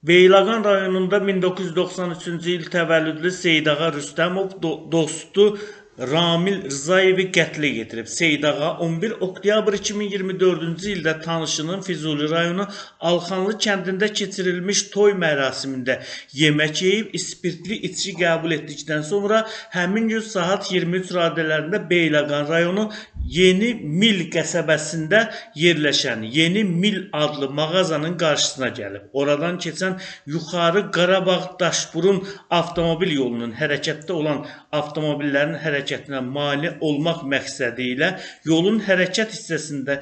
Beyləqan rayonunda 1993-cü il təvəllüdlü Seydağa Rüstəmov dostu Ramil Rzayevi qətlə yetirib. Seydağa 11 oktyabr 2024-cü ildə tanışının Füzuli rayonu Alxanlı kəndində keçirilmiş toy mərasimində yemək yeyib, spirtli içki qəbul etdikdən sonra həmin gün saat 23 radələrində Beyləqan rayonu Yeni Mil qəsəbəsində yerləşən Yeni Mil adlı mağazanın qarşısına gəlib. Oradan keçən Yuxarı Qarabağ Daşburun avtomobil yolunun hərəkətdə olan avtomobillərin hərəkətinə mane olmaq məqsədi ilə yolun hərəkət hissəsində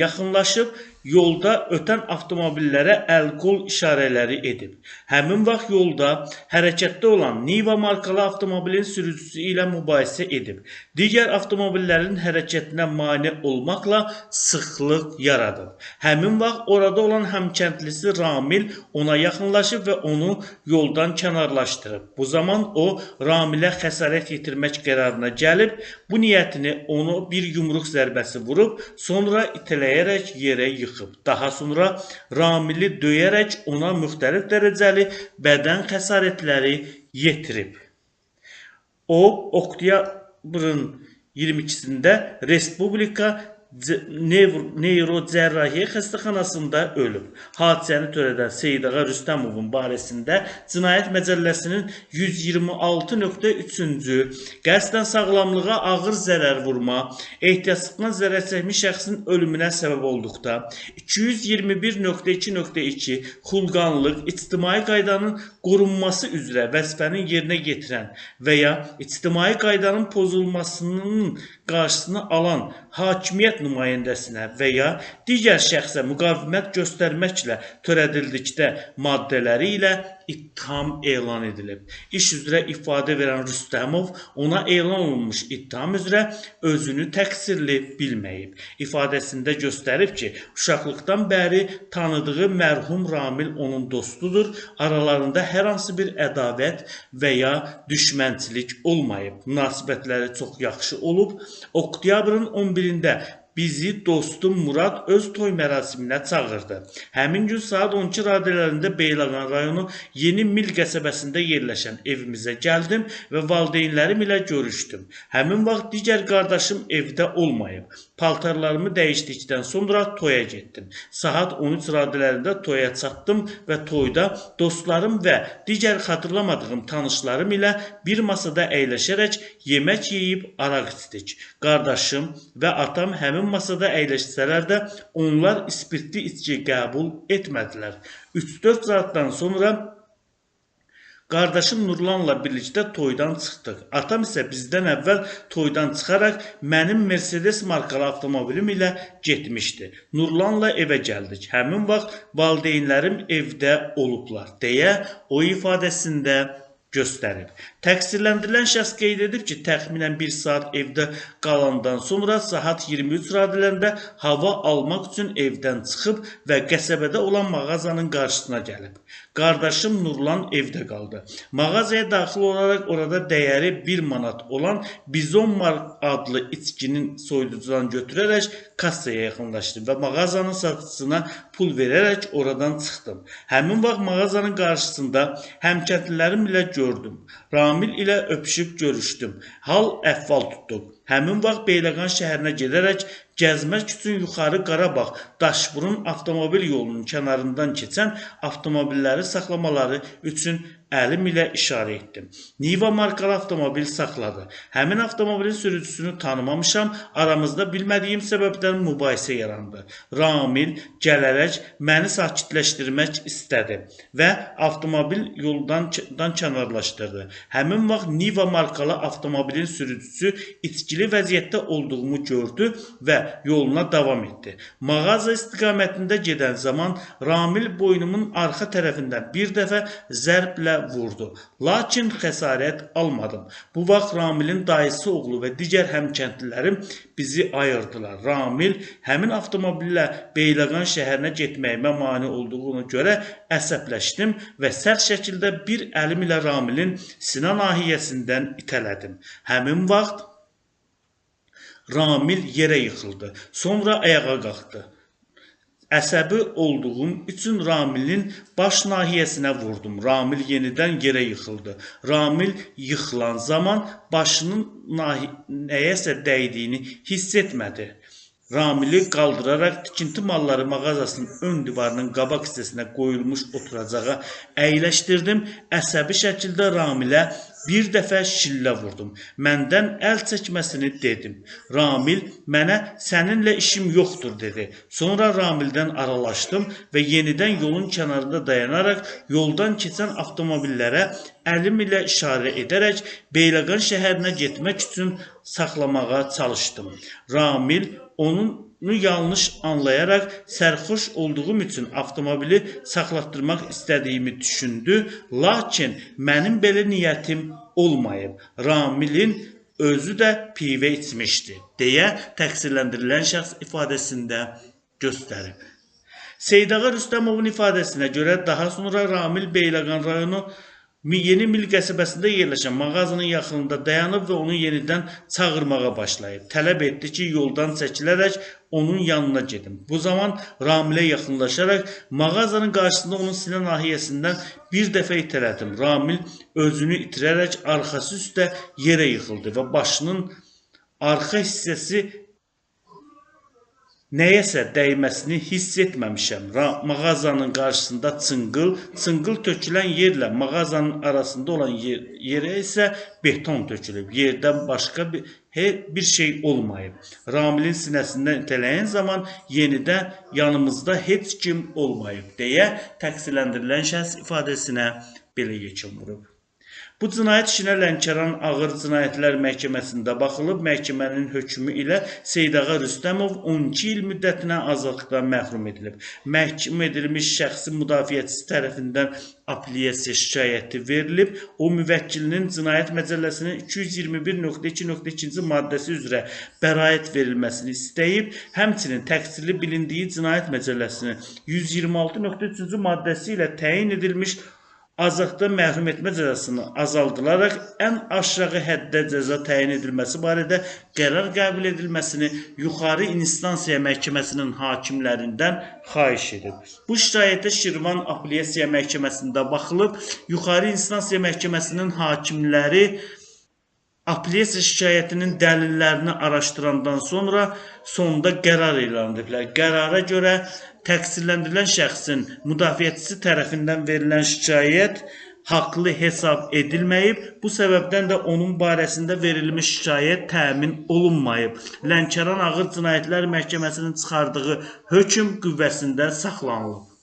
yaxınlaşıb, yolda ötən avtomobillərə əl-qol işarələri edib. Həmin vaxt yolda hərəkətdə olan Niva markalı avtomobilin sürücüsü ilə mübahisə edib. Digər avtomobillərin hərəkətinə mane olmaqla sıxlıq yaradıb. Həmin vaxt orada olan həmkəndlisi Ramil ona yaxınlaşıb və onu yoldan kənarlaşdırıb. Bu zaman o Ramilə xəsarət yetirmək qərarına gəlib, bu niyyətini onu bir yumruq zərbəsi vurub, sonra itələyərək yerə yıxıb. Daha sonra Ramili döyərək ona müxtəlif dərəcəli bədən xəsarətləri yetirib. O, oktyabrın 22-sində Respublika Neyrocərrahiyyə xəstəxanasında ölüb. Hadisəni törədən Seydağa Rüstəmovun barəsində Cinayət Məcəlləsinin 126.3-cü qəsdən sağlamlığa ağır zərər vurma, ehtiyatsızlıqla zərər çəkmiş şəxsin ölümünə səbəb olduqda, 221.2.2 xulqanlıq, ictimai qaydanın qorunması üzrə vəzifəni yerinə yetirən və ya ictimai qaydanın pozulmasının qarşısını alan hakimiyyət nümayəndəsinə və ya digər şəxsə müqavimət göstərməklə törədildikdə maddələri ilə ittiham elan edilib. İş üzrə ifadə verən Rüstəmov ona elan olunmuş ittiham üzrə özünü təqsirli bilməyib. İfadəsində göstərib ki, uşaqlıqdan bəri tanıdığı mərhum Ramil onun dostudur, aralarında hər hansı bir ədavət və ya düşmənçilik olmayıb. Münasibətləri çox yaxşı olub. Oktyabrın 11-də bizi dostum Murad öz toy mərasiminə çağırdı. Həmin gün saat 12 radələrində Beyləqan rayonu Yeni Mil qəsəbəsində yerləşən evimizə gəldim və valideynlərim ilə görüşdüm. Həmin vaxt digər qardaşım evdə olmayıb. Paltarlarımı dəyişdikdən sonra toya getdim. Saat 13 radələrində toya çatdım və toyda dostlarım və digər xatırlamadığım tanışlarım ilə bir masada əyləşərək yemək yeyib araq içdik. Qardaşım və atam həmin masada əyləşsələr də onlar spirtli içki qəbul etmədilər. 3-4 saatdan sonra qardaşım Nurlanla birlikdə toydan çıxdıq. Atam isə bizdən əvvəl toydan çıxaraq mənim Mercedes markalı avtomobilim ilə getmişdi. Nurlanla evə gəldik. Həmin vaxt valideynlərim evdə olublar deyə o ifadəsində göstərib. Təqsirləndirilən şəxs qeyd edib ki, təxminən 1 saat evdə qalandan sonra saat 23 radələrində hava almaq üçün evdən çıxıb və qəsəbədə olan mağazanın qarşısına gəlib. Qardaşım Nurlan evdə qaldı. Mağazaya daxil olaraq orada dəyəri 1 manat olan Bizon adlı içkinin soyuducudan götürərək kassaya yaxınlaşdım və mağazanın satıcısına pul verərək oradan çıxdım. Həmin vaxt mağazanın qarşısında həmkəndlilərim ilə gördüm. Ramil ilə öpüşüb görüşdüm. Hal əhval tutduq. Həmin vaxt Beyləqan şəhərinə gedərək gəzmək üçün Yuxarı Qarabağ Daşburun avtomobil yolunun kənarından keçən avtomobilləri saxlamaları üçün əlim ilə işarə etdim. Niva markalı avtomobil saxladı. Həmin avtomobilin sürücüsünü tanımamışam, aramızda bilmədiyim səbəbdən mübahisə yarandı. Ramil gələrək məni sakitləşdirmək istədi və avtomobil yoldan kənarlaşdırdı. Həmin vaxt Niva markalı avtomobilin sürücüsü içkili vəziyyətdə olduğumu gördü və yoluna davam etdi. Mağaza istiqamətində gedən zaman Ramil boynumun arxa tərəfindən bir dəfə zərblə vurdu. Lakin xəsarət almadım. Bu vaxt Ramilin dayısı oğlu və digər həmkəndlilərim bizi ayırdılar. Ramil həmin avtomobillə Beyləqan şəhərinə getməyimə mane olduğuna görə əsəbləşdim və sərt şəkildə bir əlim ilə Ramilin sinə nahiyəsindən itələdim. Həmin vaxt Ramil yerə yıxıldı. Sonra ayağa qalxdı. Əsəbi olduğum üçün Ramilin baş nahiyəsinə vurdum. Ramil yenidən yerə yıxıldı. Ramil yıxılan zaman başının nəyəsə dəydiyini hiss etmədi. Ramili qaldıraraq tikinti malları mağazasının ön divarının qabaq hissəsinə qoyulmuş oturacağa əyləşdirdim. Əsəbi şəkildə Ramilə bir dəfə şillə vurdum. Məndən əl çəkməsini dedim. Ramil mənə səninlə işim yoxdur dedi. Sonra Ramildən aralaşdım və yenidən yolun kənarında dayanaraq yoldan keçən avtomobillərə əlim ilə işarə edərək Beyləqan şəhərinə getmək üçün saxlamağa çalışdım. Ramil onu yanlış anlayaraq sərxoş olduğum üçün avtomobili saxlatdırmaq istədiyimi düşündü, lakin mənim belə niyyətim olmayıb. Ramilin özü də pivə içmişdi, deyə təqsirləndirilən şəxs ifadəsində göstərib. Seydağa Rüstəmovun ifadəsinə görə daha sonra Ramil Beyləqan rayonu Yeni Mil qəsəbəsində yerləşən mağazanın yaxınında dayanıb və onu yenidən çağırmağa başlayıb. Tələb etdi ki, yoldan çəkilərək onun yanına gedim. Bu zaman Ramilə yaxınlaşaraq mağazanın qarşısında onun sinə nahiyəsindən bir dəfə itələdim. Ramil özünü itirərək arxası üstə yerə yıxıldı və başının arxa hissəsi nəyəsə dəyməsini hiss etməmişəm. Mağazanın qarşısında çınqıl tökülən yerlə mağazanın arasında olan yerə isə beton tökülüb. Yerdən başqa bir şey olmayıb. Ramilin sinəsindən itələyən zaman yenidən yanımızda heç kim olmayıb, deyə təqsirləndirilən şəxs ifadəsinə belə yekun vurub. Bu cinayət işinə Lənkəran Ağır Cinayətlər Məhkəməsində baxılıb, məhkəmənin hökmü ilə Seydağa Rüstəmov 12 il müddətinə azadlıqdan məhrum edilib. Məhkum edilmiş şəxsin müdafiəçisi tərəfindən apellyasiya şikayəti verilib. O, müvəkkilinin Cinayət Məcəlləsinin 221.2.2-ci maddəsi üzrə bəraət verilməsini istəyib, həmçinin təqsirli bilindiyi Cinayət Məcəlləsinin 126.3-cü maddəsi ilə təyin edilmiş azadlıqdan məhrum etmə cəzasını azaldılaraq ən aşağı həddə cəza təyin edilməsi barədə qərar qəbul edilməsini yuxarı instansiya məhkəməsinin hakimlərindən xahiş edib. Bu şikayətə Şirvan Apellyasiya Məhkəməsində baxılıb, yuxarı instansiya məhkəməsinin hakimləri apellyasiya şikayətinin dəlillərini araşdırandan sonra sonda qərar elan ediblər. Qərara görə təqsirləndirilən şəxsin müdafiəçisi tərəfindən verilən şikayət haqlı hesab edilməyib. Bu səbəbdən də onun barəsində verilmiş şikayət təmin olunmayıb. Lənkəran Ağır Cinayətlər Məhkəməsinin çıxardığı hökm qüvvəsində saxlanılıb.